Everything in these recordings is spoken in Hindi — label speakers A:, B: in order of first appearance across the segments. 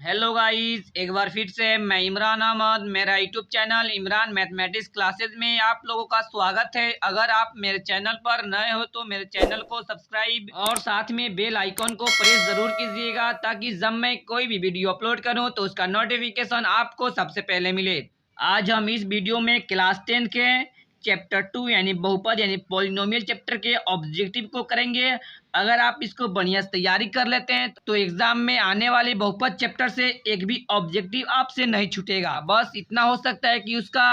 A: हेलो गाइस, एक बार फिर से मैं इमरान अहमद, मेरा YouTube channel Imran mathematics classes में आप लोगों का स्वागत है। अगर आप मेरे चैनल पर नए हो तो मेरे चैनल को सब्सक्राइब और साथ में बेल आइकॉन को प्रेस जरूर कीजिएगा, ताकि जब मैं कोई भी वीडियो अपलोड करूं तो उसका नोटिफिकेशन आपको सबसे पहले मिले। आज हम इस वीडियो में क्लास 10 के चैप्टर 2 यानी बहुपद यानी पॉलिनोमियल चैप्टर के ऑब्जेक्टिव को करेंगे। अगर आप इसको बढ़िया से तैयारी कर लेते हैं तो एग्जाम में आने वाले बहुपद चैप्टर से एक भी ऑब्जेक्टिव आपसे नहीं छूटेगा। बस इतना हो सकता है कि उसका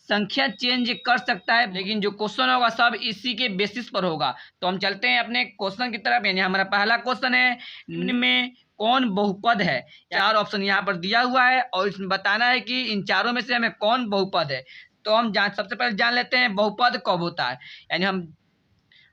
A: संख्या चेंज कर सकता है, लेकिन जो क्वेश्चन होगा सब इसी के बेसिस पर होगा। तो हम चलते हैं अपने क्वेश्चन की तरफ। यानी हमारा पहला क्वेश्चन है, निम्न में कौन बहुपद है। चार ऑप्शन यहाँ पर दिया हुआ है और इसमें बताना है कि इन चारों में से हमें कौन बहुपद है। तो हम सबसे पहले जान लेते हैं बहुपद कब होता है। यानी हम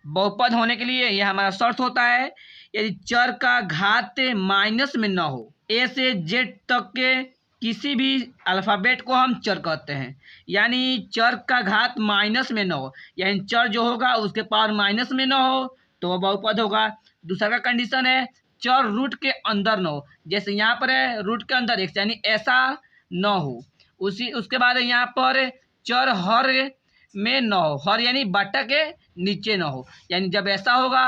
A: बहुपद होने के लिए यह हमारा शर्त होता है, यदि चर का घात माइनस में न हो। ए से जेड तक के किसी भी अल्फ़ाबेट को हम चर कहते हैं। यानी चर का घात माइनस में न हो, यानी चर जो होगा उसके पावर माइनस में न हो तो वह बहुपद होगा। दूसरा का कंडीशन है चर रूट के अंदर न हो। जैसे यहाँ पर है रूट के अंदर x, यानी ऐसा न हो। उसके बाद यहाँ पर चर हर में न हो, हर यानी बटा के नीचे न हो। यानी जब ऐसा होगा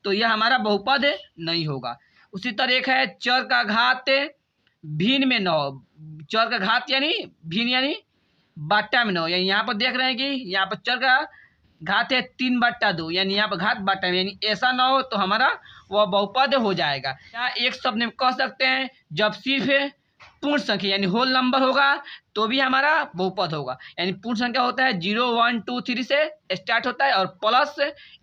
A: तो यह हमारा बहुपद नहीं होगा। उसी तरह एक है चर का घात भिन्न में न हो। चर का घात यानी भिन्न यानी बट्टा में न हो। यानी यहाँ पर देख रहे हैं कि यहाँ पर चर का घात है 3/2, यानी यहाँ पर घात बट्टा में, यानी ऐसा ना हो तो हमारा वह बहुपद हो जाएगा। यहाँ एक शब्द में कह सकते हैं जब सिर्फ पूर्ण संख्या यानी होल नंबर होगा तो भी हमारा बहुपद होगा। यानी पूर्ण संख्या होता है 0 1 2 3 से स्टार्ट होता है और प्लस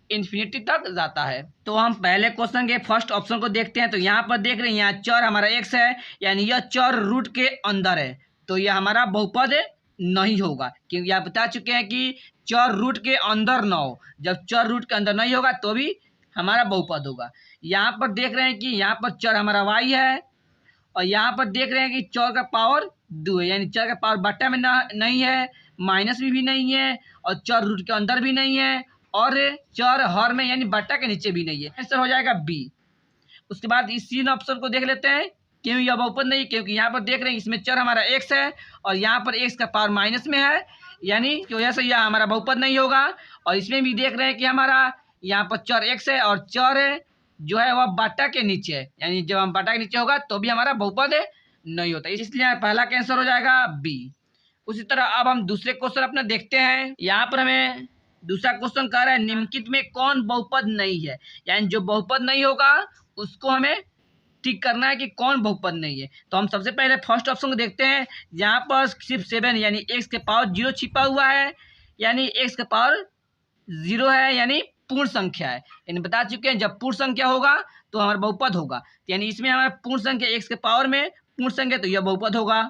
A: इन्फिनिटी तक जाता है। तो हम पहले क्वेश्चन के फर्स्ट ऑप्शन को देखते हैं। तो यहाँ पर देख रहे हैं यहाँ चर हमारा x है, यानी यह चर रूट के अंदर है, तो यह हमारा बहुपद नहीं होगा, क्योंकि आप बता चुके हैं कि चर रूट के अंदर ना हो। जब चर रूट के अंदर नहीं होगा तो भी हमारा बहुपद होगा। यहाँ पर देख रहे हैं कि यहाँ पर चर हमारा y है और यहाँ पर देख रहे हैं कि चर का पावर 2 है, यानी चर का पावर बट्टा में नहीं है, माइनस में भी नहीं है और चर रूट के अंदर भी नहीं है और चर हर में यानी बट्टा के नीचे भी नहीं है। आंसर हो जाएगा बी। उसके बाद इस तीन ऑप्शन को देख लेते हैं क्यों यह बहुपद नहीं, क्योंकि यहाँ पर देख रहे हैं इसमें चर हमारा x है और यहाँ पर x का पावर माइनस में है, यानी की वजह से यह हमारा बहुपद नहीं होगा। और इसमें भी देख रहे हैं कि हमारा यहाँ पर चर x है और चर जो है वह बट्टा के नीचे है, यानी जब हम बट्टा के नीचे होगा तो भी हमारा बहुपद नहीं होता, इसलिए पहला का आंसर हो जाएगा बी। उसी तरह अब हम दूसरे क्वेश्चन अपना देखते हैं। यहाँ पर हमें दूसरा क्वेश्चन कह रहा है निम्नलिखित में कौन बहुपद नहीं है। यानी जो बहुपद नहीं होगा उसको हमें टिक करना है कि कौन बहुपद नहीं है। तो हम सबसे पहले फर्स्ट ऑप्शन को देखते हैं। यहाँ पर सिर्फ 7 यानी x के पावर 0 छिपा हुआ है, यानी x का पावर 0 है, यानी पूर्ण संख्या है। यानी बता चुके हैं जब पूर्ण संख्या होगा तो हमारा बहुपद होगा। यानी इसमें हमारा पूर्ण संख्या x के पावर में पूर्ण संख्या, तो यह बहुपद होगा।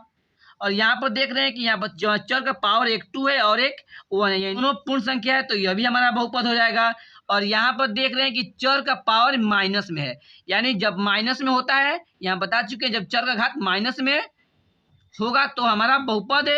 A: और यहाँ पर देख रहे हैं कि यहाँ पर चर का पावर एक 2 है और एक 1 है, यानी दोनों पूर्ण संख्या है, तो यह भी हमारा बहुपद हो जाएगा। और यहाँ पर देख रहे हैं कि चर का पावर माइनस में है, यानी जब माइनस में होता है, यहाँ बता चुके हैं जब चर का घात माइनस में होगा तो हमारा बहुपद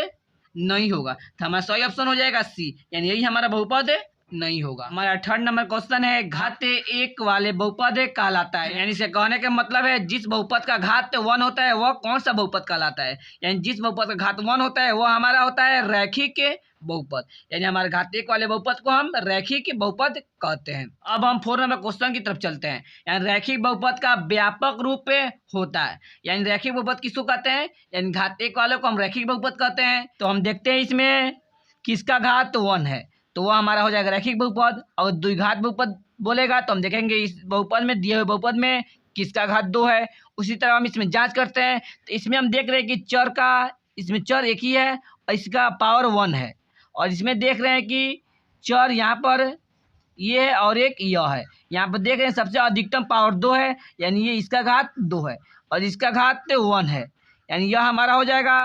A: नहीं होगा। तो हमारा सही ऑप्शन हो जाएगा सी, यानी यही हमारा बहुपद नहीं होगा। हमारा थर्ड नंबर क्वेश्चन है घात 1 वाले बहुपद कहलाता है। यानी से कहने का मतलब है जिस बहुपद का घात 1 होता है वह कौन सा बहुपद कहलाता है। यानी जिस बहुपद का घात 1 होता है वह हमारा होता है रैखिक बहुपद, यानी हमारे घात 1 वाले बहुपद को हम रैखिक बहुपद कहते हैं। अब हम 4 नंबर क्वेश्चन की तरफ चलते हैं। यानी रैखिक बहुपद का व्यापक रूप होता है। यानी रैखिक बहुपद किसको कहते हैं, यानी घात 1 वाले को हम रैखिक बहुपद कहते हैं। तो हम देखते हैं इसमें किसका घात 1 है, तो वह हमारा हो जाएगा रैखिक बहुपद। और द्विघात बहुपद बोलेगा तो हम देखेंगे इस बहुपद में, दिए हुए बहुपद में किसका घात 2 है। उसी तरह हम इसमें जांच करते हैं। तो इसमें हम देख रहे हैं कि चर का, इसमें चर एक ही है और इसका पावर 1 है। और इसमें देख रहे हैं कि चर यहाँ पर ये है और एक यह है। यहाँ पर देख रहे हैं सबसे अधिकतम पावर 2 है, यानी ये इसका घात 2 है और इसका घात 1 है, यानी यह हमारा हो जाएगा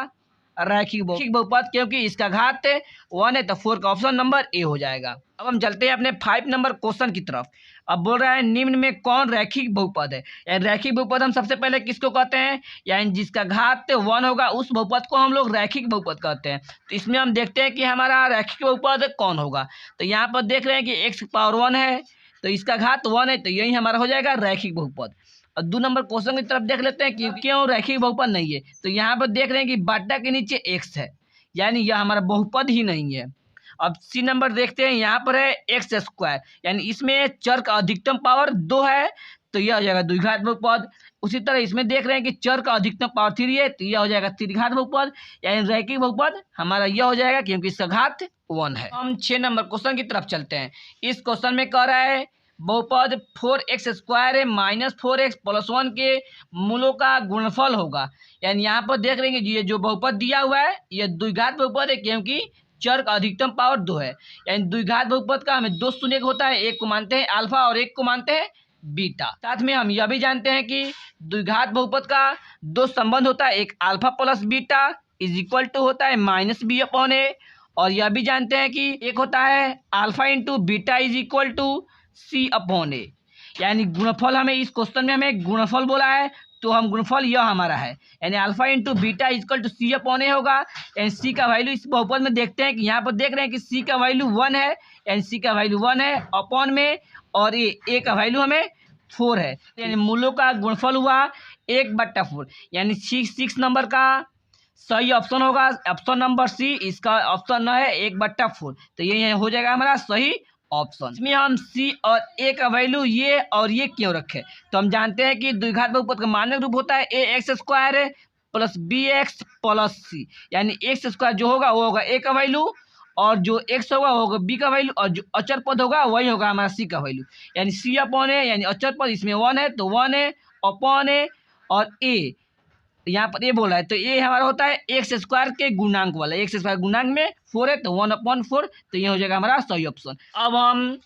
A: रैखिक बहुपद, क्योंकि इसका घात 1 है तो 4 का ऑप्शन नंबर ए हो जाएगा। अब हम चलते हैं अपने 5 नंबर क्वेश्चन की तरफ। अब बोल रहा है निम्न में कौन रैखिक बहुपद है। यानी रैखिक बहुपद हम सबसे पहले किसको कहते हैं, यानी जिसका घात 1 होगा उस बहुपद को हम लोग रैखिक बहुपद कहते हैं। तो इसमें हम देखते हैं कि हमारा रैखिक बहुपद कौन होगा। तो यहाँ पर देख रहे हैं कि x पावर 1 है तो इसका घात 1 है, तो यही हमारा हो जाएगा रैखिक बहुपद। और 2 नंबर क्वेश्चन की तरफ देख लेते हैं कि क्यों रैखिक बहुपद नहीं है। तो यहाँ पर देख रहे हैं कि बाटा के नीचे एक्स है, यानी यह हमारा बहुपद ही नहीं है। अब सी नंबर देखते हैं, यहाँ पर है एक्स स्क्वायर, यानी इसमें चर का अधिकतम पावर 2 है, तो यह हो जाएगा द्विघात बहुपद। उसी तरह इसमें देख रहे हैं कि चर का अधिकतम पावर 3 है, तो यह हो जाएगा त्रिघात बहुपद, यानी रैखिक बहुपद हमारा यह हो जाएगा क्योंकि इसका घात 1 है। हम 6 नंबर क्वेश्चन की तरफ चलते हैं। इस क्वेश्चन में कह रहा है बहुपद 4x स्क्वायर है माइनस 4x प्लस 1 के मूलों का गुणनफल होगा। यानी यहाँ पर देख रहे हैं कि ये जो बहुपद दिया हुआ है यह द्विघात बहुपद है क्योंकि चर का अधिकतम पावर 2 है। यानी द्विघात बहुपद का हमें 2 शून्य होता है, एक को मानते हैं अल्फा और एक को मानते हैं बीटा। साथ में हम यह भी जानते हैं कि द्विघात बहुपद का 2 संबंध होता है, एक alpha plus beta is equal to होता है माइनस बी अपॉन ए, और यह भी जानते हैं कि एक होता है alpha into beta is equal to C upon A. यानी गुणनफल हमें इस क्वेश्चन में हमें गुणनफल बोला है, तो हम गुणनफल यह हमारा है, यानी alpha into beta equal to C upon A होगा। यानी सी का वैल्यू इस बहुपद में देखते हैं कि यहाँ पर देख रहे हैं कि सी का वैल्यू 1 है, यानी सी का वैल्यू 1 है अपॉन में, और ए का वैल्यू हमें 4 है, यानी मूलों का गुणनफल हुआ 1/4। यानी 6 नंबर का सही ऑप्शन होगा ऑप्शन नंबर सी, इसका ऑप्शन है 1/4, तो ये हो जाएगा हमारा सही ऑप्शन। इसमें हम सी और ए का वैल्यू ये और ये क्यों रखे, तो हम जानते हैं कि द्विघात बहुपद का मानक रूप होता है A X square plus B X plus C, यानी एक्स स्क्वायर जो होगा वो होगा ए का वैल्यू, और जो एक्स होगा वो होगा बी का वैल्यू, और जो अचर पद होगा वही होगा हमारा सी का वैल्यू। यानी सी अपॉन ए, यानी अचर पद इसमें 1 है तो 1 है अपॉन ए, और ए यहाँ पर ए बोला है तो ये हमारा होता है एक्स स्क्वायर के गुणांक वाला, एक्स स्क्वायर गुणांक में 4 है तो 1/4, तो ये हो जाएगा हमारा सही ऑप्शन। अब हम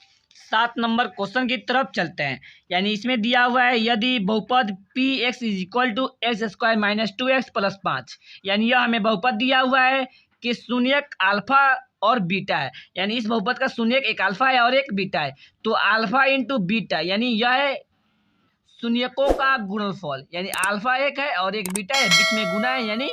A: 7 नंबर क्वेश्चन की तरफ चलते हैं। यानी इसमें दिया हुआ है यदि बहुपद P X is equal to x square minus 2x plus 5, यानी यह हमें बहुपद दिया हुआ है कि शून्यक अल्फा और बीटा है, यानी इस बहुपद का शून्यक एक अल्फा है और एक बीटा है, तो अल्फा इंटू बीटा यानी यह है शून्यकों का गुणनफल, यानी अल्फा एक है और एक बीटा है, बीच में गुना है, यानी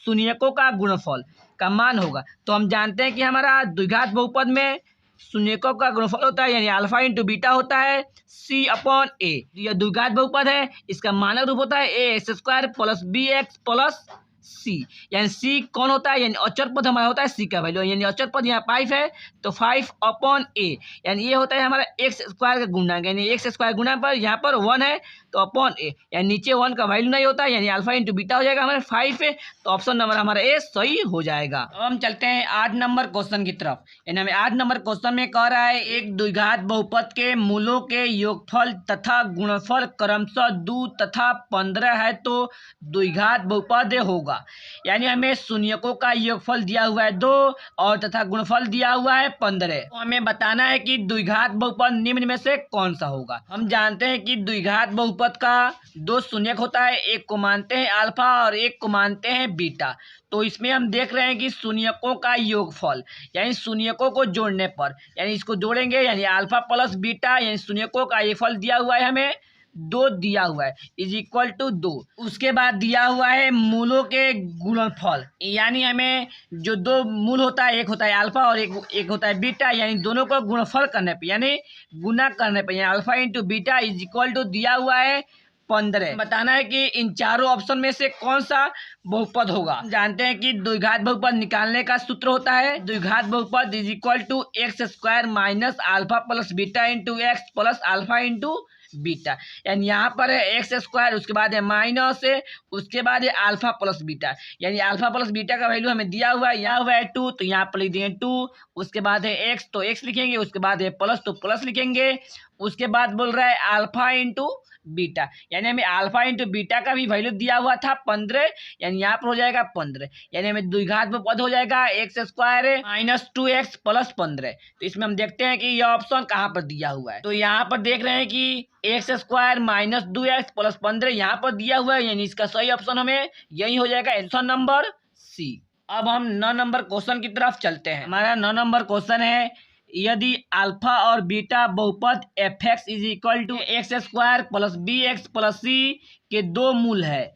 A: शून्यकों का गुणनफल का मान होगा। तो हम जानते हैं कि हमारा द्विघात बहुपद में शून्यकों का गुणनफल होता है, यानी अल्फा इंटू बीटा होता है सी अपॉन ए। यह द्विघात बहुपद है, इसका मानक रूप होता है A X square plus B X plus C, यानी सी कौन होता है, यानी अचर पद हमारा होता है सी का वैल्यू, यानी अचर पद यहाँ 5 है तो 5 अपॉन ए, यानी ये होता है हमारा एक्स स्क्वायर का गुणांक, यानी एक्स स्क्वायर गुणा पर यहाँ पर 1 है तो अपॉन ए, यानी नीचे 1 का वैल्यू नहीं होता है, यानी अल्फा इंटू बीटा हो जाएगा हमारे 5 है, तो ऑप्शन नंबर हमारा ए सही हो जाएगा। अब हम चलते हैं 8 नंबर क्वेश्चन की तरफ। यानी हमें 8 नंबर क्वेश्चन में कह रहा है एक द्विघात बहुपद के मूलों के योगफल तथा गुणनफल क्रमशः 2 तथा 15 है तो द्विघात बहुपद होगा। यानी हमें शून्यकों का योगफल दिया हुआ है 2 और तथा गुणनफल दिया हुआ है 15, तो हमें बताना है कि द्विघात बहुपद निम्न में से कौन सा होगा। हम जानते हैं कि द्विघात बहुपद का 2 शून्यक होता है, एक को मानते हैं अल्फा और एक को मानते हैं बीटा, तो इसमें हम देख रहे हैं कि शून्यकों का योगफल यानी शून्यकों को जोड़ने पर, यानी इसको जोड़ेंगे यानी अल्फा प्लस बीटा, यानी शून्यकों का योगफल दिया हुआ है हमें 2 दिया हुआ है इज इक्वल टू 2। उसके बाद दिया हुआ है मूलों के गुणनफल, यानी हमें जो 2 मूल होता है, एक होता है अल्फा और एक होता है बीटा, यानी दोनों को गुणनफल करने पे यानी गुना करने पे, यानी alpha into beta is equal to दिया हुआ है 15। बताना है कि इन चारों ऑप्शन में से कौन सा बहुपद होगा। जानते हैं कि द्विघात बहुपद निकालने का सूत्र होता है द्विघात बहुपद is equal to x square minus alpha plus beta into x plus alpha into beta, यानी यहाँ पर है एक्स स्क्वायर, उसके बाद है माइनस है, उसके बाद है अल्फा प्लस बीटा, यानी अल्फा प्लस बीटा का वैल्यू हमें दिया हुआ है, यहाँ हुआ है 2 तो यहाँ पर लिख देंगे 2, उसके बाद है एक्स तो एक्स लिखेंगे, उसके बाद है प्लस तो प्लस लिखेंगे, उसके बाद बोल रहा है अल्फा इंटू बीटा, यानी हमें अल्फा इंटू बीटा का भी वैल्यू दिया हुआ था 15, यानी यहाँ पर हो जाएगा 15, यानी हमें द्विघात बहुपद हो जाएगा x square minus 2x plus 15। तो इसमें हम देखते हैं कि यह ऑप्शन कहाँ पर दिया हुआ है, तो यहाँ पर देख रहे हैं कि x square minus 2x plus 15 यहाँ पर दिया हुआ है, यानी इसका सही ऑप्शन हमें यही हो जाएगा ऑप्शन नंबर सी। अब हम 9 नंबर क्वेश्चन की तरफ चलते हैं। हमारा 9 नंबर क्वेश्चन है यदि अल्फा और बीटा बहुपद F X is equal to x square plus B X plus C के 2 मूल है,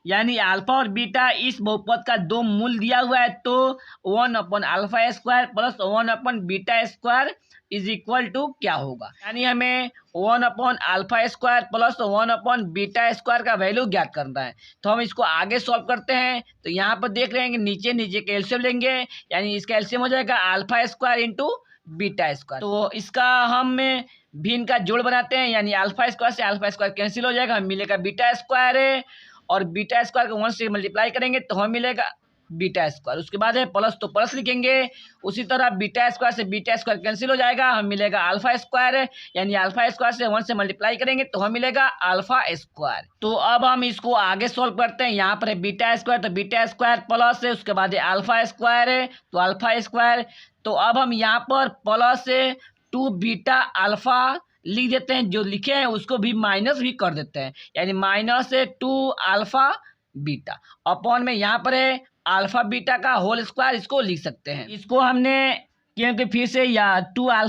A: यानी अल्फा और बीटा इस बहुपद का 2 मूल दिया हुआ है, तो 1 upon alpha square plus 1 upon beta square is equal to क्या होगा, यानी हमें 1/α² प्लस 1/β² का वैल्यू ज्ञात करना है। तो हम इसको आगे सॉल्व करते हैं। तो यहाँ पर देख रहे हैं कि नीचे नीचे का एलसीएम लेंगे, यानी इसका एलसीएम हो जाएगा α² इंटू β²। तो इसका हम भिन्न का जोड़ बनाते हैं, यानी α² से α² कैंसिल हो जाएगा, हमें मिलेगा β², और β² को 1 से मल्टीप्लाई करेंगे तो हमें मिलेगा β²। उसके बाद है प्लस, तो प्लस लिखेंगे। उसी तरह β² से β² कैंसिल हो जाएगा, हमें मिलेगा α², यानी α² से 1 से मल्टीप्लाई करेंगे तो हमें मिलेगा α²। तो अब हम इसको आगे सॉल्व करते हैं। यहाँ पर है β², तो β² प्लस है, उसके बाद है α², तो α²। तो अब हम यहाँ पर प्लस 2βα लिख देते हैं, जो लिखे हैं उसको भी माइनस भी कर देते हैं, यानी -2α अपॉन में यहाँ पर है α का होल स्क्वायर, इसको लिख सकते हैं। इसको हमने क्योंकि फिर से या 2α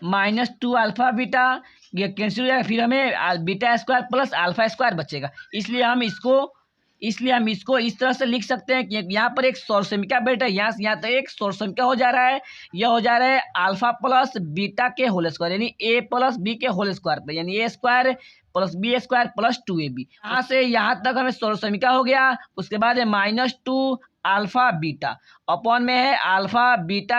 A: -2α ये कैंसिल हो जाएगा, फिर हमें β² प्लस α² बचेगा। इसलिए हम इसको इस तरह से लिख सकते हैं कि यहाँ पर एक सौरसमीका बेटा यहाँ से यहाँ तक एक सौरसमीका हो जा रहा है। यह हो जा रहा है α प्लस बीटा के होल स्क्वायर, यानी a प्लस बी के होल स्क्वायर पर, यानी a² plus b² plus 2ab। यहाँ से यहाँ तक हमें सौरसमीका हो गया। उसके बाद है -2α अपॉन में है α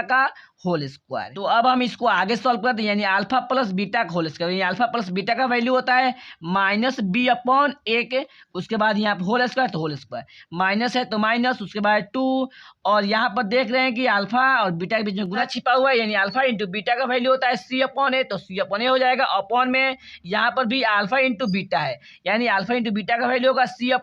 A: का होल स्क्वायर। तो अब हम इसको आगे सॉल्व करते हैं, यानी α प्लस बीटा का होल स्क्वायर, यानी α प्लस बीटा का वैल्यू होता है -b/a के। उसके बाद यहाँ पर होल स्क्वायर, तो होल स्क्वायर माइनस है तो माइनस, उसके बाद 2, और यहाँ पर देख रहे हैं कि अल्फा और बीटा के बीच में गुना छिपा हुआ है, यानी अल्फा इंटू बीटा का वैल्यू होता है c/a, तो c/a हो जाएगा। अपॉन में यहाँ पर भी अल्फा इंटू बीटा है, यानी अल्फा इंटू बीटा का वैल्यू होगा c/a,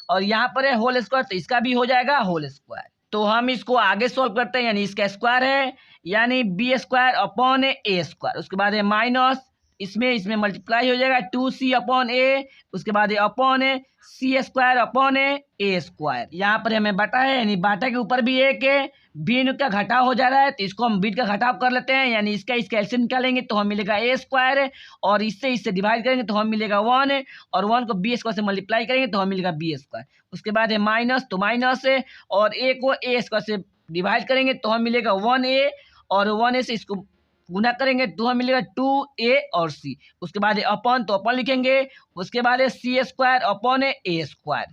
A: और यहाँ पर है होल स्क्वायर, तो इसका भी हो जाएगा होल स्क्वायर। तो हम इसको आगे सॉल्व करते हैं, यानी इसका स्क्वायर है, यानी b² अपॉन a²। उसके बाद है माइनस, इसमें मल्टीप्लाई हो जाएगा 2c/a, उसके बाद अपॉन c² अपॉन a²। यहाँ पर हमें बटा है, यानी बाटा के ऊपर भी एक भिन्न का घटाव हो जा रहा है, तो इसको हम भिन्न का घटाव कर लेते हैं, यानी इसका एलसीएम निकालेंगे तो हम मिलेगा a², और इससे डिवाइड करेंगे तो हम मिलेगा 1, और 1 को b² से मल्टीप्लाई करेंगे तो हम मिलेगा b²। उसके बाद है माइनस, तो माइनस है, और a को a² से डिवाइड करेंगे तो हम मिलेगा 1a, और 1a से इसको गुना करेंगे तो हमें मिलेगा 2a और c। उसके बाद अपॉन, तो अपॉन लिखेंगे। उसके बाद c² अपॉन a²।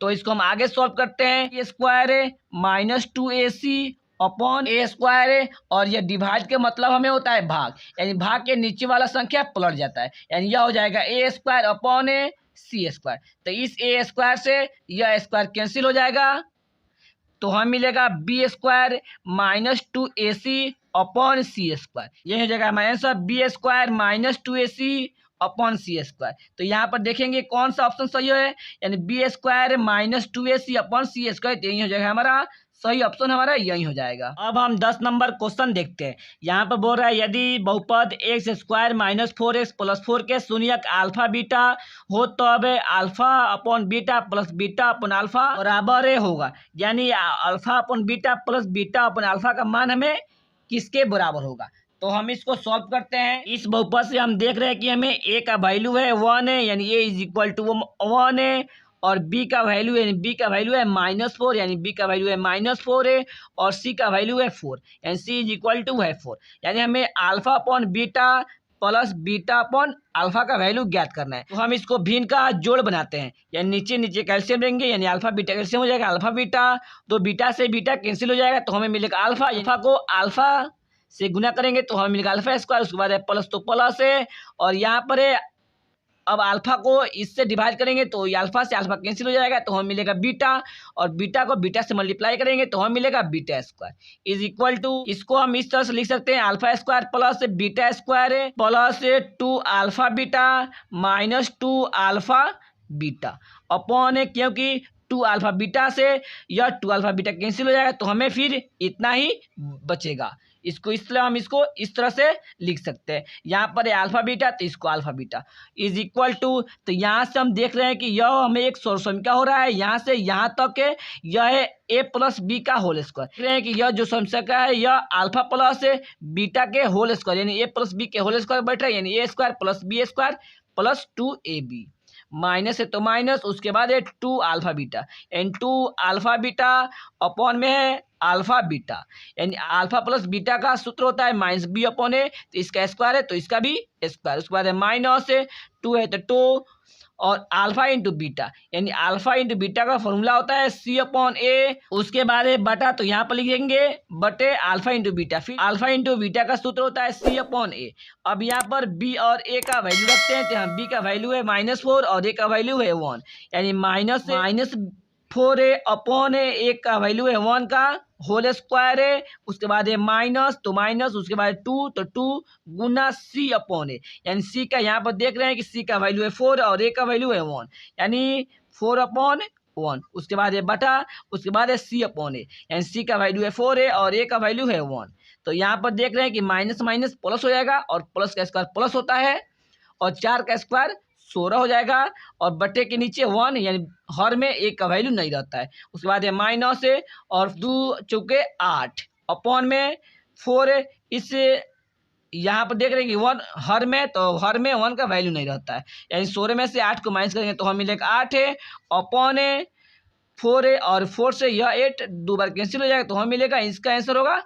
A: तो इसको हम आगे सॉल्व करते हैं, a² minus 2ac upon a², और यह डिवाइड के मतलब हमें होता है भाग, यानी भाग के नीचे वाला संख्या पलट जाता है, यानी यह हो जाएगा a² अपॉन c²। तो इस a² से यह स्क्वायर कैंसिल हो जाएगा, तो हम मिलेगा b² minus 2ac upon c²। यह हो जाएगा हमारा answer, b² minus 2ac upon c²। तो यहाँ पर देखेंगे कौन सा ऑप्शन सही है, यानी b² minus 2ac upon c², तो यही हो जाएगा हमारा सही ऑप्शन, हमारा यही हो जाएगा। अब हम 10 नंबर क्वेश्चन देखते हैं। यहाँ पर बोल रहा है यदि बहुपद x² माइनस 4x प्लस 4 के शून्यक अल्फा बीटा हो तो अब alpha upon beta plus beta upon alpha बराबर होगा, यानी alpha upon beta plus beta upon alpha का मान हमें किसके बराबर होगा। तो हम इसको सॉल्व करते हैं। इस बहुपद से हम देख रहे हैं कि हमें a का वैल्यू है 1 है, यानी a इज इक्वल टू 1 है, और b का वैल्यू है, b का वैल्यू है -4, यानी b का वैल्यू है -4 है, और c का वैल्यू है 4, यानी c इज इक्वल टू है 4। यानी हमें alpha upon beta plus beta upon alpha का वैल्यू ज्ञात करना है। तो हम इसको भिन्न का जोड़ बनाते हैं, यानी नीचे नीचे कैल्शियम लेंगे, यानी अल्फा बीटा कैल्शियम हो जाएगा, अल्फा बीटा, तो बीटा से बीटा कैंसिल हो जाएगा, तो हमें मिलेगा अल्फा। अल्फा को अल्फा से गुना करेंगे तो हमें मिलेगा अल्फा²। उसके बाद है प्लस, तो प्लस है, और यहाँ पर है अब अल्फा को इससे डिवाइड करेंगे तो अल्फा से अल्फा कैंसिल हो जाएगा, तो हमें मिलेगा बीटा, और बीटा को बीटा से मल्टीप्लाई करेंगे तो हमें मिलेगा β² इज इक्वल टू, इसको हम इस तरह से लिख सकते हैं α² plus β² plus 2α beta minus 2α beta upon, क्योंकि 2α बीटा से यह 2α बीटा कैंसिल हो जाएगा, तो हमें फिर इतना ही बचेगा। इसको इसलिए हम इसको इस तरह से लिख सकते हैं। यहाँ पर है अल्फा बीटा, तो इसको alpha beta is equal to, तो यहाँ से हम देख रहे हैं कि यह हमें एक सौरसमीका हो रहा है, यहाँ से यहाँ तक यह है a प्लस बी का होल स्क्वायर। देख रहे हैं कि यह जो समीकरण है यह अल्फा प्लस बीटा के होल स्क्वायर, यानी a प्लस बी के होल स्क्वायर बैठ रहा है, यानी a² plus b² plus 2ab minus है तो माइनस, उसके बाद है 2 अल्फा बीटा, यानी 2 अल्फा बीटा अपॉन में है अल्फा बीटा, यानी अल्फा प्लस बीटा का सूत्र होता है माइनस बी अपॉन ए, तो इसका स्क्वायर है तो इसका भी स्क्वायर, उसके बाद है माइनस है 2 है तो 2 और अल्फा इंटू बीटा, यानी अल्फा इंटू बीटा का फॉर्मूला होता है सी अपॉन ए, उसके बाद है बटा, तो यहाँ पर लिखेंगे बटे अल्फा इंटू बीटा, फिर अल्फा इंटू बीटा का सूत्र होता है सी अपॉन ए। अब यहाँ पर बी और ए का वैल्यू रखते हैं, तो यहाँ बी का वैल्यू है -4 और ए का वैल्यू है 1, यानी -4 है अपॉन है, ए का वैल्यू है 1 का होल स्क्वायर है, उसके बाद है माइनस तो माइनस, उसके बाद 2 तो 2 गुना सी अपॉन है, यानी सी का यहाँ पर देख रहे हैं कि सी का वैल्यू है 4 और ए का वैल्यू है 1, यानी 4 अपॉन 1, उसके बाद है बटा, उसके बाद है सी अपॉन ए, यानी सी का वैल्यू है 4 है और ए का वैल्यू है 1। तो यहाँ पर देख रहे हैं कि माइनस माइनस प्लस हो जाएगा और प्लस का स्क्वायर प्लस होता है और 4 का स्क्वायर 16 हो जाएगा और बटे के नीचे 1, यानी हर में एक का वैल्यू नहीं रहता है, उसके बाद है माइनस है और 2 चौके 8 अपॉन में 4 है, इससे यहाँ पर देख रहे हैं कि 1 हर में, तो हर में 1 का वैल्यू नहीं रहता है, यानी 16 में से 8 को माइनस करेंगे तो हमें मिलेगा 8 है अपॉन है 4 है और 4 से यह 8 दो बार कैंसिल हो जाएगा तो हमें मिलेगा, इसका आंसर होगा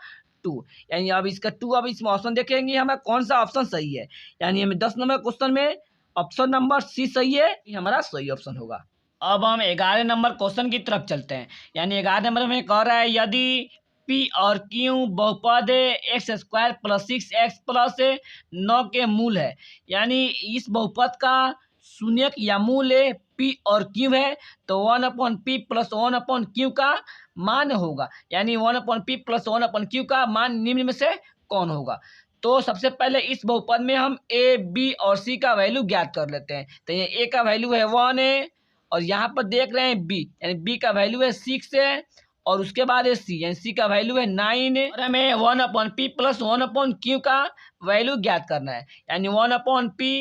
A: 2, यानी अब इसका 2, अब इसमें ऑप्शन देखेंगे हमें कौन सा ऑप्शन सही है, यानी हमें 10 नंबर क्वेश्चन में ऑप्शन नंबर सी सही है, ये हमारा सही ऑप्शन होगा। अब हम 11 नंबर क्वेश्चन की तरफ चलते हैं, यानी 11 नंबर में कह रहा है यदि P और Q बहुपद x² + 6x + 9 के मूल है, यानी इस बहुपद का शून्यक या मूल P और Q है, तो 1/P + 1/Q का मान होगा, यानी 1/P + 1/Q का मान निम्न में से कौन होगा। तो सबसे पहले इस बहुपद में हम ए बी और सी का वैल्यू ज्ञात कर लेते हैं, तो ये ए का वैल्यू है 1 है और यहाँ पर देख रहे हैं बी, यानी बी का वैल्यू है 6 है और उसके बाद है सी, यानी सी का वैल्यू है 9 है और हमें 1/P + 1/Q का वैल्यू ज्ञात करना है, यानी 1/P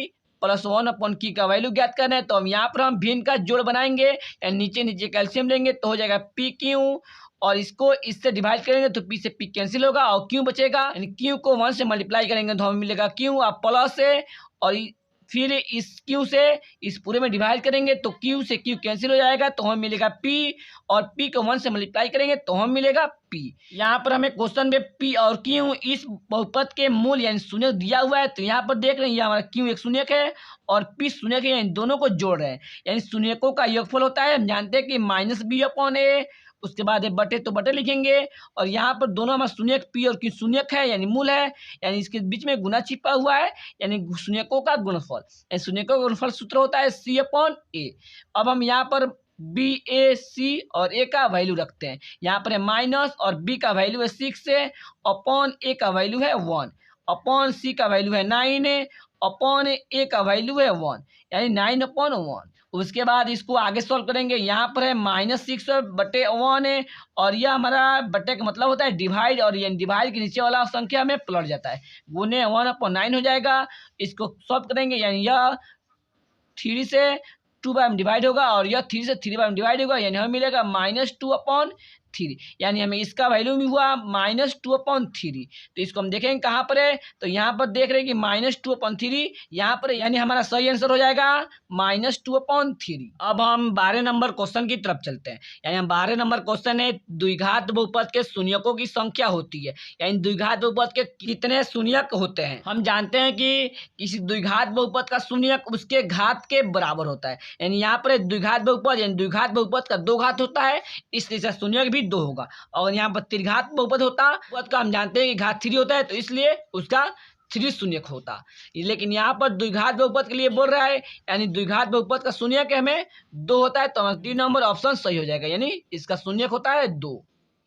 A: + 1/Q का वैल्यू ज्ञात करना है। तो हम यहाँ पर हम भिन्न का जोड़ बनाएंगे, यानी नीचे नीचे कैल्शियम लेंगे तो हो जाएगा PQ और इसको इससे डिवाइड करेंगे तो P से P कैंसिल होगा और Q बचेगा, यानी Q को 1 से मल्टीप्लाई करेंगे तो हमें मिलेगा Q आप प्लस है और फिर इस Q से इस पूरे में डिवाइड करेंगे तो Q से Q कैंसिल हो जाएगा तो हमें मिलेगा P और P को 1 से मल्टीप्लाई करेंगे तो हमें मिलेगा P। यहाँ पर हमें क्वेश्चन में P और Q इस बहुपद के मूल यानी शून्यक दिया हुआ है, तो यहाँ पर देख रहे हैं ये हमारा Q एक शून्यक है और P शून्यक है, इन दोनों को जोड़ रहे हैं, यानी शून्यकों का योगफल होता है, हम जानते हैं कि -b/a, उसके बाद बटे तो बटे लिखेंगे और यहाँ पर दोनों हमारा शून्यक P और Q शून्यक है यानी मूल है, यानी इसके बीच में गुना छिपा हुआ है, यानी शून्यकों का गुणनफल, यानी शून्यकों का गुणनफल सूत्र होता है C/A। अब हम यहाँ पर B A C और A का वैल्यू रखते हैं, यहाँ पर है माइनस और B का वैल्यू है 6 है अपॉन A का वैल्यू है 1 अपॉन C का वैल्यू है 9 है अपॉन A का वैल्यू है 1, यानी 9/1। उसके बाद इसको आगे सॉल्व करेंगे, यहाँ पर है -6/1 है और यह हमारा बटे का मतलब होता है डिवाइड, और ये डिवाइड के नीचे वाला संख्या में पलट जाता है, गुने 1/9 हो जाएगा। इसको सॉल्व करेंगे, यानी यह 3 से 2 में डिवाइड होगा और यह 3 से 3 में डिवाइड होगा, यानी हमें मिलेगा -2/3, यानी हमें इसका वैल्यू भी हुआ -2/3। तो इसको हम देखेंगे कहाँ पर है, तो यहाँ पर देख रहे हैं कि -2/3 यहाँ पर, यानी हमारा सही आंसर हो जाएगा -2/3। अब हम 12 नंबर क्वेश्चन की तरफ चलते हैं, यानी हम 12 नंबर क्वेश्चन है द्विघात बहुपद के शून्यकों की संख्या होती है, यानी द्विघात बहुपद के कितने शून्यक होते हैं। हम जानते हैं कि किसी द्विघात बहुपद का शून्यक उसके घात के बराबर होता है, यानी यहाँ पर द्विघात बहुपद, यानी द्विघात बहुपद का 2 घात होता है, इसलिए शून्यक भी 2 होगा। और यहाँ पर त्रिघात बहुपद होता बहुपद का हम जानते हैं कि घात 3 होता है, तो इसलिए उसका 3 शून्यक होता। लेकिन यहाँ पर द्विघात बहुपद के लिए बोल रहा है, यानी द्विघात बहुपद का शून्यक हमें 2 होता है, तो हमारा 3 नंबर ऑप्शन सही हो जाएगा, यानी इसका शून्यक होता है 2।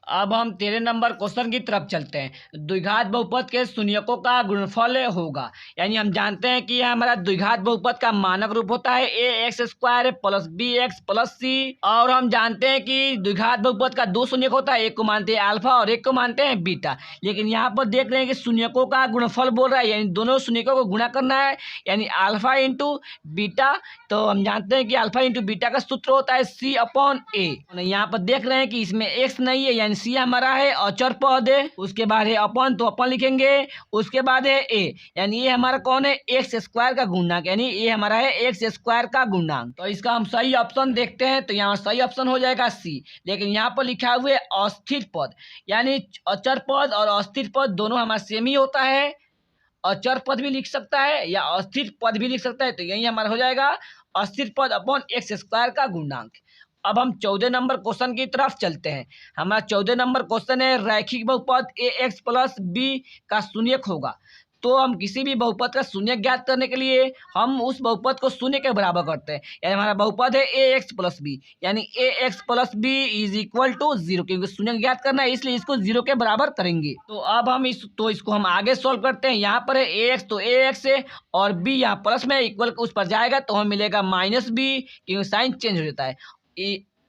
A: अब हम 13 नंबर क्वेश्चन की तरफ चलते हैं, द्विघात बहुपद के शून्यकों का गुणनफल होगा, यानी हम जानते हैं कि यह हमारा द्विघात बहुपद का मानक रूप होता है ax² + bx + c, और हम जानते हैं कि द्विघात बहुपद का 2 शून्यक होता है, एक को मानते हैं अल्फा और एक को मानते हैं बीटा। लेकिन यहाँ पर देख रहे हैं कि शून्यकों का गुणनफल बोल रहा है, यानी दोनों शून्यकों को गुणा करना है, यानी अल्फा इंटू बीटा। तो हम जानते हैं कि अल्फा इंटू बीटा का सूत्र होता है C/A। यहाँ पर देख रहे हैं कि इसमें x नहीं है, यानी सी हमारा है अचर पद, उसके बाद है अपन तो अपन लिखेंगे, उसके बाद है ए, यानी ये हमारा कौन है एक्स स्क्वायर का गुणक, यानी ये हमारा है एक्स स्क्वायर का गुणक। तो इसका हम सही ऑप्शन देखते हैं, तो यहाँ सही ऑप्शन हो जाएगा सी। लेकिन यहाँ पर लिखा हुआ है अस्थिर पद, यानी अचर पद और अस्थिर पद दोनों हमारा सेम ही होता है। अचर पद भी लिख सकता है या अस्थिर पद भी लिख सकता है, तो यही हमारा हो जाएगा अस्थिर पद अपॉन एक्स स्क्वायर का गुणांक। अब हम 14 नंबर क्वेश्चन की तरफ चलते हैं। हमारा 14 नंबर क्वेश्चन है रैखिक बहुपद ए एक्स प्लस बी का शून्यक होगा। तो हम किसी भी बहुपद का शून्यक ज्ञात करने के लिए हम उस बहुपद को शून्य के बराबर करते हैं। यानी हमारा बहुपद है ए एक्स प्लस बी, यानी A X plus B is equal to 0, क्योंकि शून्यक ज्ञात करना है इसलिए इसको 0 के बराबर करेंगे। तो अब हम इसको हम आगे सोल्व करते हैं। यहाँ पर है ए एक्स, तो ए एक्स है और बी यहाँ प्लस में इक्वल उस पर जाएगा तो हमें मिलेगा माइनस बी, क्योंकि साइन चेंज हो जाता है।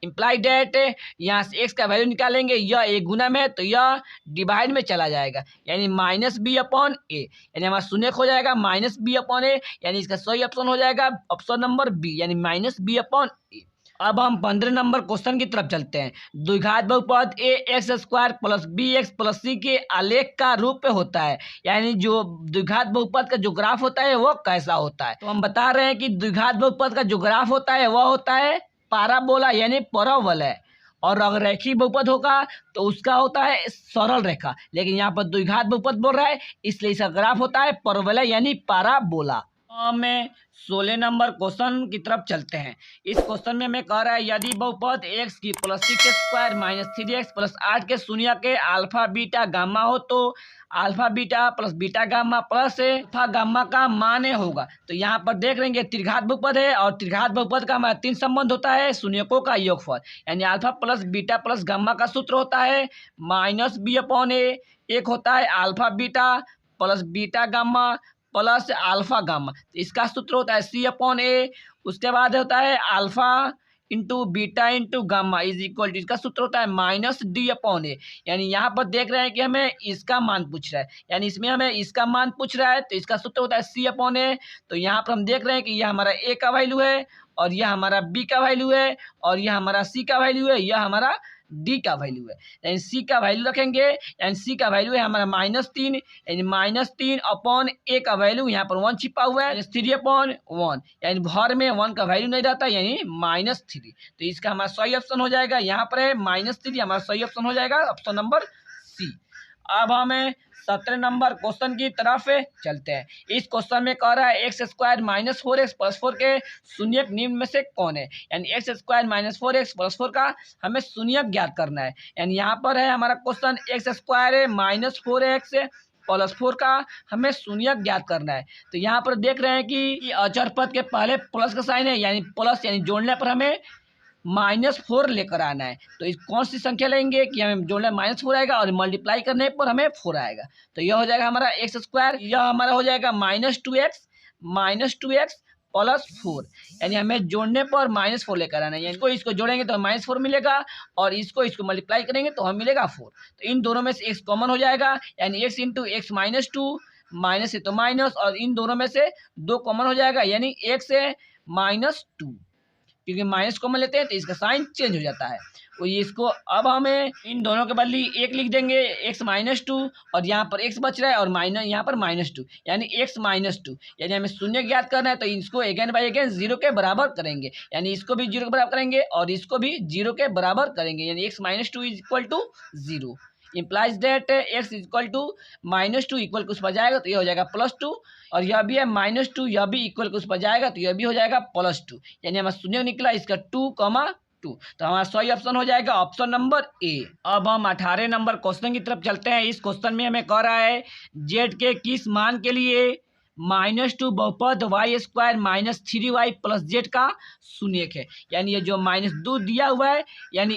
A: इम्प्लाई डेट यहाँ से एक्स का वैल्यू निकालेंगे, यह एक गुना में है तो यह डिवाइड में चला जाएगा, यानी माइनस बी अपॉन ए, यानी हमारा शून्य हो जाएगा माइनस बी अपॉन ए, यानी इसका सही ऑप्शन हो जाएगा ऑप्शन नंबर बी, यानी माइनस बी अपॉन ए। अब हम 15 नंबर क्वेश्चन की तरफ चलते हैं। द्विघात बहुपद A X square plus B X plus C के आलेख का रूप में होता है, यानी जो द्विघात बहुपद का जो ग्राफ होता है वो कैसा होता है। तो हम बता रहे हैं कि द्विघात बहुपद का जो ग्राफ होता है वह होता है पाराबोला, यानी परवलय है। और अगर रैखिक बहुपद होगा तो उसका होता है सरल रेखा, लेकिन यहाँ पर द्विघात बहुपद बोल रहा है इसलिए इसका ग्राफ होता है परवलय यानी पाराबोला। हमें 16 नंबर क्वेश्चन की तरफ चलते हैं। इस क्वेश्चन में हमें कह रहा है यदि बहुपद एक्स की plus 6x² minus 3x plus 8 के शून्य के अल्फा बीटा गामा हो तो alpha beta plus beta gamma plus alpha gamma का मान होगा। तो यहाँ पर देख लेंगे त्रिघात बहुपद है और त्रिघात बहुपद का हमारा 3 संबंध होता है शून्यकों का योगफल, यानी alpha plus beta plus gamma का सूत्र होता है माइनस बी अपॉन ए, एक होता है alpha beta plus beta gamma plus alpha gamma, तो इसका सूत्र होता है सी अपॉन ए। उसके बाद होता है alpha into beta into gamma is equal to, इसका सूत्र होता है माइनस डी अपॉन ए। यानी यहाँ पर देख रहे हैं कि हमें इसका मान पूछ रहा है, यानी इसमें हमें इसका मान पूछ रहा है तो इसका सूत्र होता है सी अपॉन ए। तो यहाँ पर हम देख रहे हैं कि यह हमारा ए का वैल्यू है और यह हमारा बी का वैल्यू है और यह हमारा सी का वैल्यू है, यह हमारा डी का वैल्यू है। यानी सी का वैल्यू रखेंगे, यानी सी का वैल्यू है हमारा -3, यानी -3 अपॉन ए का वैल्यू यहाँ पर 1 छिपा हुआ है 3 अपॉन 1, यानी भर में 1 का वैल्यू नहीं रहता यानी -3। तो इसका हमारा सही ऑप्शन हो जाएगा, यहाँ पर है -3, हमारा सही ऑप्शन हो जाएगा ऑप्शन नंबर सी। अब हमें 17 नंबर क्वेश्चन की तरफ चलते हैं। इस क्वेश्चन में कह रहा है x² माइनस 4x प्लस 4 के शून्यक निम्न में से कौन है, यानी x² माइनस 4x प्लस 4 का हमें शून्यक ज्ञात करना है। यानी यहाँ पर है हमारा question x² minus 4x plus 4 का हमें शून्यक ज्ञात करना है। तो यहाँ पर देख रहे हैं कि अचर पद के पहले प्लस का साइन है, यानी प्लस यानी जोड़ने पर हमें -4 लेकर आना है। तो इस कौन सी संख्या लेंगे कि हमें जोड़ने -4 आएगा और मल्टीप्लाई करने पर हमें 4 आएगा। तो यह हो जाएगा हमारा x², यह हमारा हो जाएगा -2x प्लस 4, यानी हमें जोड़ने पर -4 लेकर आना है। यानी इसको जोड़ेंगे तो -4 मिलेगा और इसको मल्टीप्लाई करेंगे तो हमें मिलेगा 4। तो इन दोनों में से x कॉमन हो जाएगा, यानी x इंटू x -2, माइनस है तो माइनस, और इन दोनों में से 2 कॉमन हो जाएगा यानी x है -2, क्योंकि माइनस कॉमन लेते हैं तो इसका साइन चेंज हो जाता है। तो इसको अब हमें इन दोनों के बदले 1 लिख देंगे x -2 और यहाँ पर x बच रहा है और माइनस यहाँ पर -2, यानी x -2, यानी हमें शून्य ज्ञात करना है। तो इसको अगेन बाई अगेन 0 के बराबर करेंगे, यानी इसको भी 0 के बराबर करेंगे और इसको भी 0 के बराबर करेंगे, यानी x -2 is equal to 0 implies that x equal to -2 equal कुछ पर जाएगा तो ये हो जाएगा +2, और यह भी है -2, यह भी इक्वल कुछ पर जाएगा तो यह भी हो जाएगा +2, यानी हमारा शून्य निकला इसका 2, तो हमारा सही ऑप्शन हो जाएगा ऑप्शन नंबर ए। अब हम 18 नंबर क्वेश्चन की तरफ चलते हैं। इस क्वेश्चन में हमें कह रहा है z के किस मान के लिए -2 बहुपद y² minus 3y plus z का शून्यक है, यानी ये जो -2 दिया हुआ है, यानी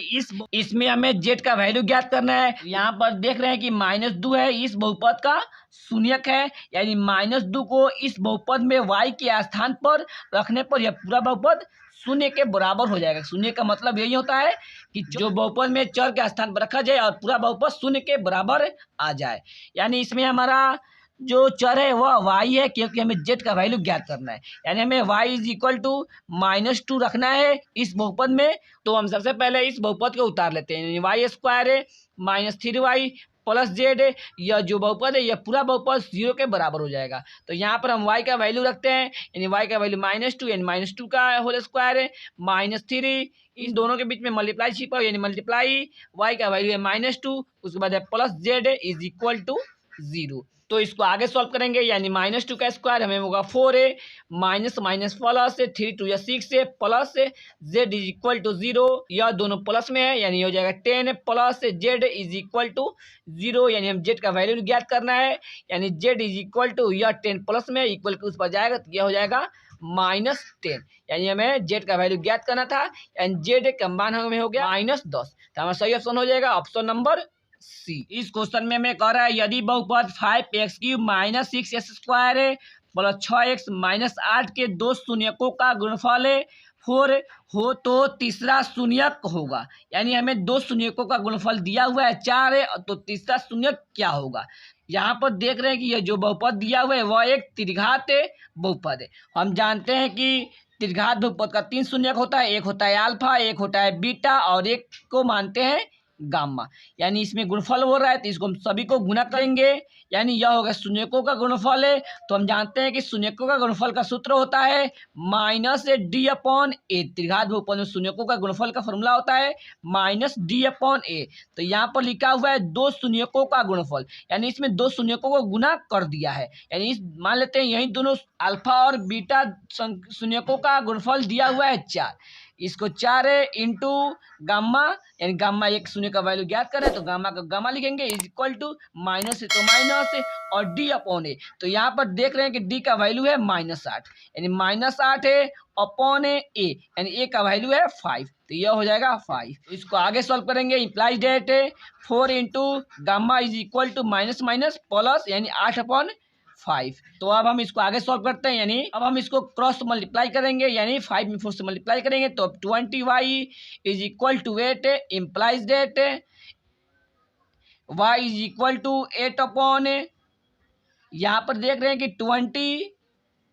A: इसमें हमें z का वैल्यू ज्ञात करना है। यहाँ पर देख रहे हैं कि -2 है, इस बहुपद का शून्यक है, यानी -2 को इस बहुपद में y के स्थान पर रखने पर यह पूरा बहुपद शून्य के बराबर हो जाएगा। शून्य का मतलब यही होता है कि जो बहुपद में चर के स्थान पर रखा जाए और पूरा बहुपद शून्य के बराबर आ जाए। यानी इसमें हमारा जो चर है वह वाई है, क्योंकि हमें जेड का वैल्यू ज्ञात करना है। यानी हमें वाई इज इक्वल टू -2 रखना है इस बहुपद में। तो हम सबसे पहले इस बहुपद को उतार लेते हैं। वाई स्क्वायर है -3y प्लस जेड है, यह जो बहुपद है यह पूरा बहुपद 0 के बराबर हो जाएगा। तो यहाँ पर हम y का वैल्यू रखते हैं, यानी y का वैल्यू -2 यानी -2 का होल स्क्वायर है -3, इन दोनों के बीच में मल्टीप्लाई छिपा यानी मल्टीप्लाई y का वैल्यू है -2, उसके बाद है plus Z is equal to 0। तो इसको आगे सॉल्व करेंगे, यानी -2 का स्क्वायर हमें होगा 4 है, माइनस माइनस प्लस है, 3 2 या 6 है, plus Z is equal to 0, यह दोनों प्लस में है यानी हो जाएगा 10 plus Z is equal to 0, यानी हम जेड का वैल्यू ज्ञात करना है। यानी जेड इज इक्वल टू यह 10 प्लस में इक्वल टू उस पर जाएगा तो यह हो जाएगा -10, यानी हमें जेड का वैल्यू ज्ञात करना था। एंड जेड का मान हमें हो गया -10, तो हमारा सही ऑप्शन हो जाएगा ऑप्शन नंबर सी। इस क्वेश्चन में हमें कह रहा है यदि बहुपद 5x³ - 6x² है प्लस 6x - 8 के दो शून्यकों का गुणनफल 4 हो तो तीसरा शून्यक होगा। यानी हमें दो शून्यकों का गुणनफल दिया हुआ है 4 है, तो तीसरा शून्यक क्या होगा। यहाँ पर देख रहे हैं कि यह जो बहुपद दिया हुआ है वह एक त्रिघात बहुपद है। हम जानते हैं कि त्रिघात बहुपद का 3 शून्यक होता है, एक होता है अल्फा, एक होता है बीटा और एक को मानते हैं गामा। यानी इसमें गुणनफल हो रहा है तो इसको हम सभी को गुणा करेंगे, यानी यह होगा शून्यकों का गुणनफल है। तो हम जानते हैं कि शून्यकों का गुणनफल का सूत्र होता है -d/a। त्रिघात बहुपद में शून्यकों का गुणनफल का फॉर्मूला होता है -d/a। तो यहाँ पर लिखा हुआ है दो शून्यकों का गुणनफल, यानी इसमें दो शून्यकों को गुणा कर दिया है। यानी मान लेते हैं यही दोनों अल्फा और बीटा शून्यकों का गुणनफल दिया हुआ है 4, इसको 4 इंटू गामा, यानी गामा एक शून्य का वैल्यू ज्ञात करें तो गामा का गामा लिखेंगे इज इक्वल टू माइनस है तो माइनस और d/a। तो यहाँ पर देख रहे हैं कि d का वैल्यू है -8, यानी -8 है अपॉन a, यानी a का वैल्यू है 5, तो यह हो जाएगा 5। तो इसको आगे सॉल्व करेंगे, इम्प्लाइज डेट है 4 into gamma is equal to minus minus plus यानी 8/5। तो अब हम इसको आगे सॉल्व करते हैं, यानी अब हम इसको क्रॉस मल्टीप्लाई करेंगे, यानी 5 में 4 से मल्टीप्लाई करेंगे तो अब 20y is equal to 8 implies that y is equal to 8/, यहाँ पर देख रहे हैं कि 20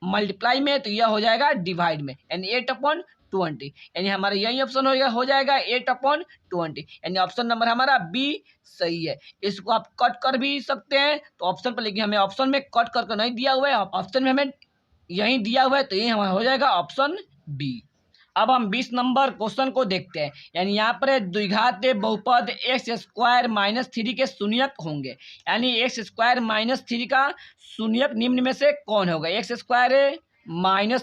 A: मल्टीप्लाई में तो यह हो जाएगा डिवाइड में, यानी 8/20, यानी हमारा यही ऑप्शन हो जाएगा 8/20, यानी ऑप्शन नंबर हमारा बी सही है। इसको आप कट कर भी सकते हैं तो ऑप्शन पर, लेकिन हमें ऑप्शन में कट करके नहीं दिया हुआ है, ऑप्शन में हमें यही दिया हुआ है तो ये हमारा हो जाएगा ऑप्शन बी। अब हम 20 नंबर क्वेश्चन को देखते हैं, यानी यहाँ पर द्विघात बहुपद x² - 3 के शून्यक होंगे, यानी x² - 3 का शून्यक निम्न में से कौन होगा। x²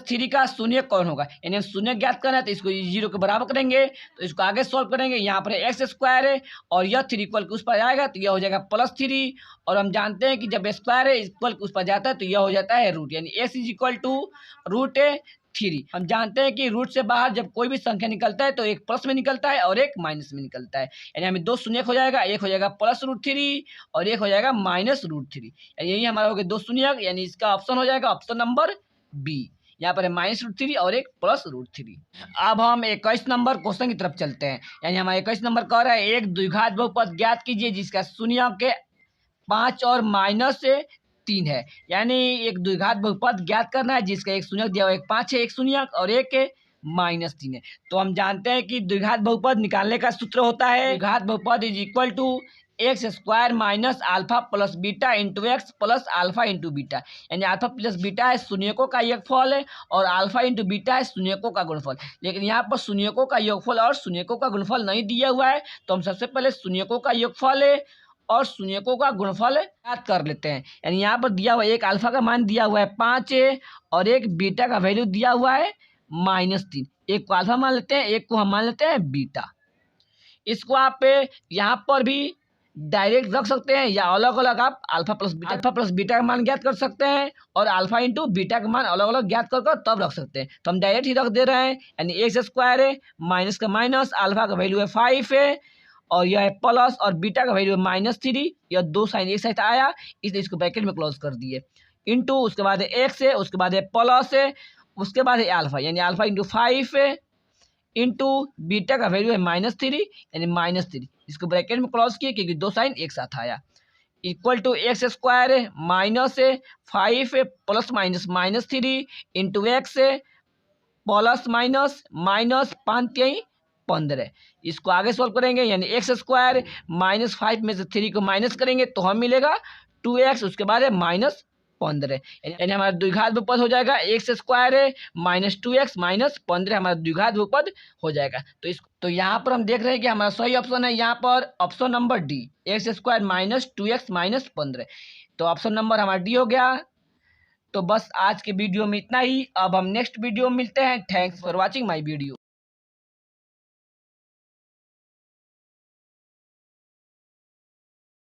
A: - 3 का शून्यक कौन होगा, यानी हम शून्य ज्ञात करना है तो इसको 0 के बराबर करेंगे। तो इसको आगे सॉल्व करेंगे, यहाँ पर x² है और यह 3 इक्वल उस पर आएगा तो यह हो जाएगा +3, और हम जानते हैं कि जब स्क्वायर है इक्वल उस पर जाता है तो यह हो जाता है रूट, यानी x इज इक्वल टू √3। हम जानते हैं कि रूट से बाहर जब कोई भी संख्या निकलता है तो एक प्लस में निकलता है और एक माइनस में निकलता है, यानी हमें दो शून्य हो जाएगा, एक हो जाएगा +√3 और एक हो जाएगा -√3, यही हमारा हो गया दो शून्य, यानी इसका ऑप्शन हो जाएगा ऑप्शन नंबर बी। यहाँ पर है -√3 और एक +√3। अब हम 21 नंबर क्वेश्चन की तरफ चलते हैं, यानी हमारा 21 नंबर कह रहा है एक द्विघात बहुपद ज्ञात कीजिए जिसका शून्य के 5 और -3 है। यानी एक द्विघात बहुपद ज्ञात करना है जिसका एक शून्यक दिया हुआ एक 5 है, एक शून्यक और एक -3 है। तो हम जानते हैं कि द्विघात बहुपद निकालने का सूत्र होता है द्विघात बहुपद is equal to x² - alpha plus beta into x plus alpha into beta, यानी अल्फा प्लस बीटा है शून्यकों का योगफल है और अल्फा इंटू बीटा है शून्यकों का गुणनफल। लेकिन यहाँ पर शून्यकों का योगफल और शून्यकों का गुणनफल नहीं दिया हुआ है, तो हम सबसे पहले शून्यकों का योगफल है और शून्यकों का गुणनफल याद कर लेते हैं। यानी यहाँ पर दिया हुआ एक अल्फा का मान दिया हुआ है 5 है और एक बीटा का वैल्यू दिया हुआ है -3, एक को अल्फा मान लेते हैं, एक को हम मान लेते हैं बीटा। इसको आप यहाँ पर भी डायरेक्ट रख सकते हैं या अलग अलग आप अल्फा प्लस बीटा का मान ज्ञात कर सकते हैं और अल्फा इंटू बीटा का मान अलग अलग ज्ञात कर तब रख सकते हैं। तो हम डायरेक्ट ही रख दे रहे हैं, यानी x² है माइनस का माइनस, अल्फा का वैल्यू है 5 है और यह है प्लस और बीटा का वैल्यू है -3, यह दो साइन एक साथ आया इसलिए इसको ब्रैकेट में क्लोज कर दिए, इंटू उसके बाद है x है, उसके बाद है प्लस है, उसके बाद है अल्फा, यानी अल्फा इंटू 5 है इंटू बीटा का वैल्यू है -3 यानी -3, इसको ब्रैकेट में क्लोज किए क्योंकि दो साइन एक साथ आया, equal to x square minus 5 plus minus minus 3 into x plus minus minus 5×3 = 15। इसको आगे सॉल्व करेंगे यानी एक्स स्क्वायर -5 में से 3 को माइनस करेंगे तो हम मिलेगा 2x, उसके बाद है -15, यानी हमारा द्विघात बहुपद हो जाएगा एक्स स्क्वायर -2x -15 हमारा द्विघात बहुपद हो जाएगा। तो यहाँ पर हम देख रहे हैं कि हमारा सही ऑप्शन है यहाँ पर option number D, x square -2x -15। तो ऑप्शन नंबर हमारा डी हो गया। तो बस आज के वीडियो में इतना ही। अब हम नेक्स्ट वीडियो में मिलते हैं। Thanks for watching my video.